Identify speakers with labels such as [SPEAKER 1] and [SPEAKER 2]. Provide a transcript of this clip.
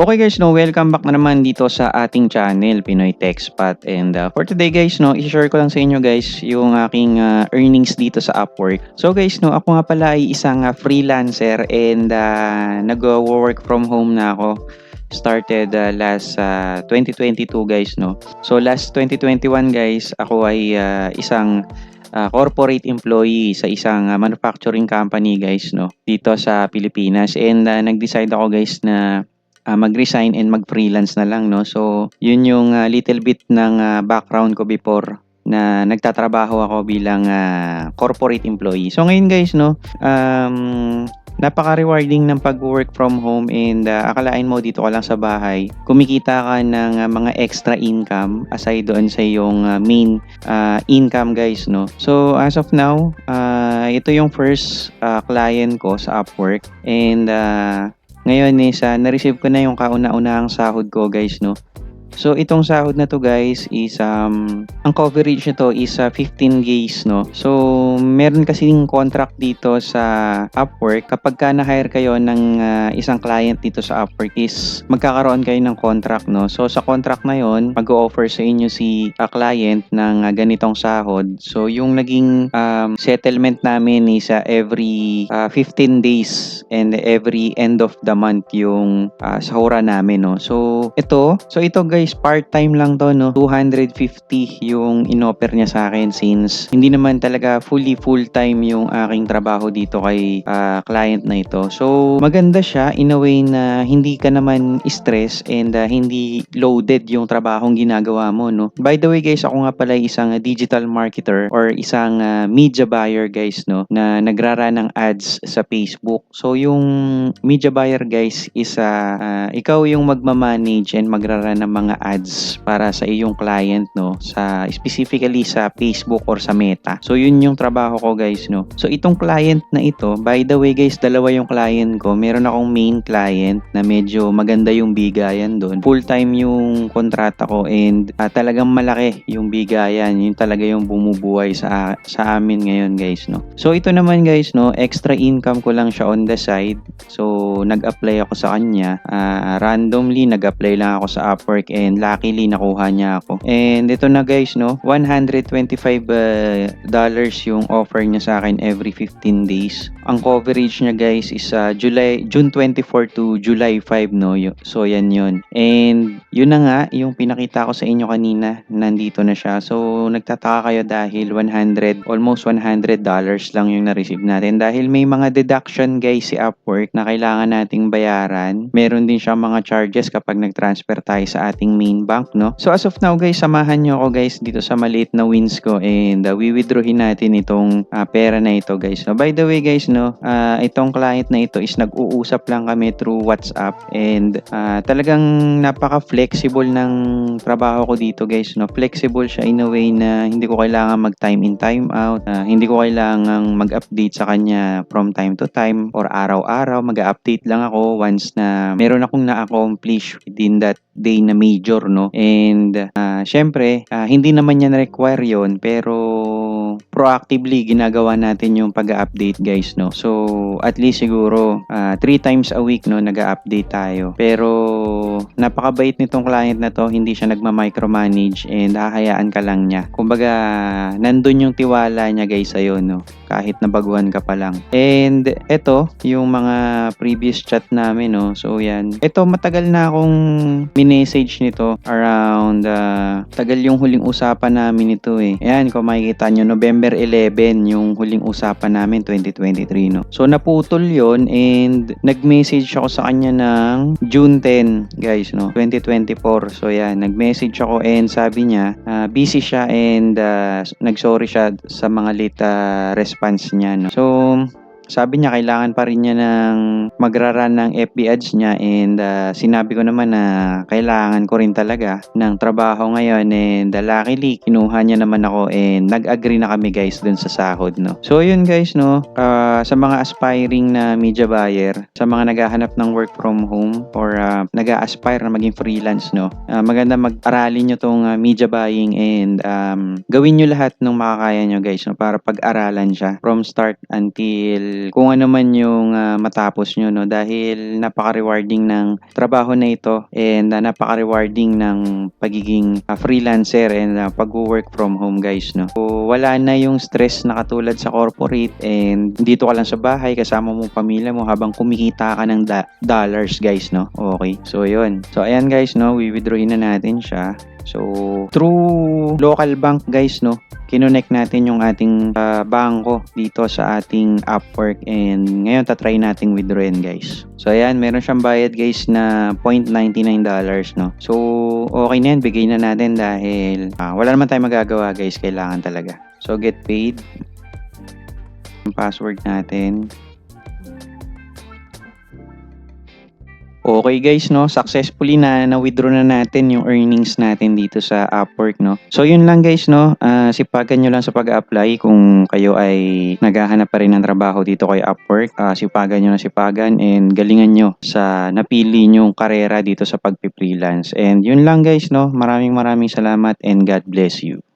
[SPEAKER 1] Okay guys, welcome back na naman dito sa ating channel, Pinoy Tech Spot. And for today guys, i-share ko lang sa inyo guys yung aking earnings dito sa Upwork. So guys, ako nga pala ay isang freelancer and nag-work from home na ako. Started last 2022 guys, no. So last 2021 guys, ako ay isang corporate employee sa isang manufacturing company guys, no, dito sa Pilipinas. And nag-decide ako guys na mag-resign and mag-freelance na lang, no. So, yun yung little bit ng background ko before na nagtatrabaho ako bilang corporate employee. So ngayon guys, napaka-rewarding ng pag-work from home and akalain mo dito ka lang sa bahay, kumikita ka ng mga extra income aside doon sa iyong main income guys, no. So as of now, ito yung first client ko sa Upwork and ngayon is na-receive ko na yung kauna-unahang sahod ko guys, no. So itong sahod na to guys is ang coverage nito is 15 days, no. So meron kasing contract dito sa Upwork. Kapag ka na-hire kayo ng isang client dito sa Upwork is magkakaroon kayo ng contract, no. So sa contract na yon, mag-o-offer sa inyo si client ng ganitong sahod. So yung naging settlement namin is every 15 days and every end of the month yung sahura namin, no. So ito guys, part-time lang to, no. 250 yung inoffer niya sa akin since hindi naman talaga fully full-time yung aking trabaho dito kay client na ito. So maganda siya in a way na hindi ka naman stress and hindi loaded yung trabahong ginagawa mo, no. By the way guys, ako nga pala isang digital marketer or isang media buyer guys, no, na nagrara ng ads sa Facebook. So yung media buyer guys is ikaw yung magma-manage and magrara ng mga ads para sa iyong client, no, sa specifically sa Facebook or sa Meta. So yun yung trabaho ko guys, no. So itong client na ito, by the way guys, dalawa yung client ko. Meron akong main client na medyo maganda yung bigayan doon. Full time yung kontrata ko and talagang malaki yung bigayan. Yun talaga yung bumubuhay sa amin ngayon guys, no. So ito naman guys, no, extra income ko lang siya on the side. So nag-apply ako sa kanya. Randomly nag-apply lang ako sa Upwork and luckily nakuha niya ako. And ito na guys, no, $125 yung offer niya sa akin every 15 days. Ang coverage niya guys is June 24 to July 5, no. So yan yun. And yun na nga yung pinakita ko sa inyo kanina, nandito na siya. So nagtataka kayo dahil almost $100 lang yung na-receive natin dahil may mga deduction guys si Upwork na kailangan nating bayaran. Meron din siya mga charges kapag nag-transfer tayo sa ating main bank, no. So as of now guys, samahan nyo ako guys dito sa maliit na wins ko and withdrawin natin itong pera na ito guys. So by the way guys, no, itong client na ito is nag-uusap lang kami through WhatsApp and talagang napaka-flexible ng trabaho ko dito guys, no. Flexible siya in a way na hindi ko kailangan mag-time in time out, hindi ko kailangang mag-update sa kanya from time to time or araw-araw. Mag-update lang ako once na meron akong na-accomplish within that day na major, no. And syempre hindi naman yan require yon pero proactively ginagawa natin yung pag-update guys, no. So at least siguro 3 times a week, no, nag-update tayo. Pero napakabait nitong client na to, hindi siya nagma-micromanage and hahayaan ka lang niya. Kumbaga nandun yung tiwala niya guys sa'yo, no, kahit nabaguhan ka pa lang. And eto yung mga previous chat namin, no. So yan, eto matagal na akong minessage nito, around tagal yung huling usapan namin ito eh. Ayan, kung makikita nyo, November 11 yung huling usapan namin 2023, no. So naputol yon and nag-message ako sa kanya ng June 10 guys, no, 2024. So yan, nag-message ako and sabi niya busy siya and nag-sorry siya sa mga late response niya, no. So sabi niya kailangan pa rin niya ng magra-run ng FB ads niya and sinabi ko naman na kailangan ko rin talaga ng trabaho ngayon and luckily kinuha niya naman ako and nag-agree na kami guys dun sa sahod, no. So yun guys, no, sa mga aspiring na media buyer, sa mga naghahanap ng work from home or nag-a-aspire na maging freelance, no, maganda mag-aralin nyo tong media buying and gawin nyo lahat ng makakaya nyo guys, no, para pag-aralan siya from start until dahil kung ano man yung matapos nyo, no? Dahil napaka-rewarding ng trabaho na ito and napaka-rewarding ng pagiging freelancer and pag-work from home guys, no? So, wala na yung stress na katulad sa corporate and dito ka lang sa bahay kasama mo pamilya mo habang kumikita ka ng dollars guys, no? Okay. So, yun. So, ayan guys, no? We-withdrawin na natin siya. So, through local bank guys, no? Kinonect natin yung ating bangko dito sa ating Upwork and ngayon tatry nating withdrawin guys. So, ayan, meron siyang bayad guys na $0.99, no? So, okay na yan, bigay na natin dahil wala naman tayong magagawa guys, kailangan talaga. So, get paid. Yung password natin. Okay guys, no, successfully na-withdraw na natin yung earnings natin dito sa Upwork, no. So yun lang guys, no, sipagan nyo lang sa pag-apply kung kayo ay naghahanap pa rin ng trabaho dito kay Upwork. Sipagan nyo na sipagan and galingan nyo sa napili nyong karera dito sa pag-freelance. And yun lang guys, no, maraming salamat and God bless you.